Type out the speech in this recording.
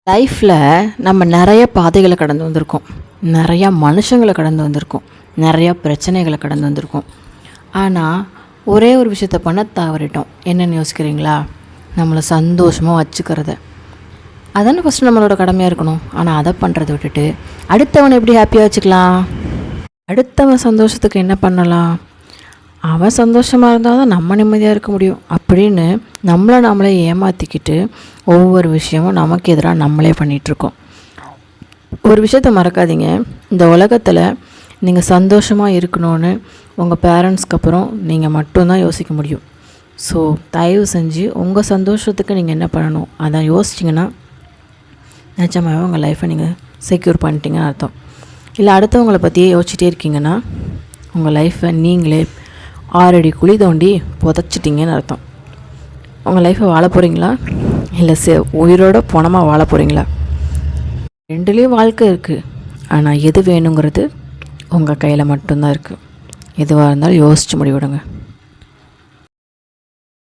லைஃப்பில் நம்ம நிறைய பாதைகளை கடந்து வந்திருக்கோம், நிறையா மனுஷங்களை கடந்து வந்திருக்கோம், நிறையா பிரச்சனைகளை கடந்து வந்திருக்கோம். ஆனால் ஒரே ஒரு விஷயத்த பண்ண தவறிட்டோம். என்னென்னு யோசிக்கிறீங்களா? நம்மளை சந்தோஷமாக வச்சுக்கிறது. அதானே ஃபஸ்ட்டு நம்மளோட கடமையாக இருக்கணும். ஆனால் அதை பண்ணுறதை விட்டுட்டு அடுத்தவனை எப்படி ஹாப்பியாக வச்சுக்கலாம், அடுத்தவன் சந்தோஷத்துக்கு என்ன பண்ணலாம், அவன் சந்தோஷமாக இருந்தால் தான் நம்ம நிம்மதியாக இருக்க முடியும் அப்படின்னு நம்மளை நாமளே ஏமாற்றிக்கிட்டு ஒவ்வொரு விஷயமும் நமக்கு எதிராக நம்மளே பண்ணிகிட்ருக்கோம். ஒரு விஷயத்த மறக்காதீங்க, இந்த உலகத்தில் நீங்கள் சந்தோஷமாக இருக்கணும்னு உங்கள் பேரண்ட்ஸ்க்கு அப்புறம் நீங்கள் மட்டும்தான் யோசிக்க முடியும். ஸோ தயவு செஞ்சு உங்கள் சந்தோஷத்துக்கு நீங்கள் என்ன பண்ணணும் அதை யோசிச்சிங்கன்னா நிஜமாகவே உங்கள் லைஃப்பை நீங்கள் செக்யூர் பண்ணிட்டீங்கன்னு அர்த்தம். இல்லை அடுத்தவங்களை பற்றியே யோசிச்சிட்டே இருக்கீங்கன்னா உங்கள் லைஃப்பை நீங்களே 6 அடி குழி தோண்டி புதைச்சிட்டிங்கன்னு அர்த்தம். உங்கள் லைஃப்பை வாழ போகிறீங்களா இல்லை உயிரோட பணமாக வாழ போகிறீங்களா? ரெண்டுலேயும் வாழ்க்கை இருக்குது. ஆனால் எது வேணுங்கிறது உங்கள் கையில் மட்டும்தான் இருக்குது. எதுவாக இருந்தாலும் யோசித்து முடிவிடுங்க.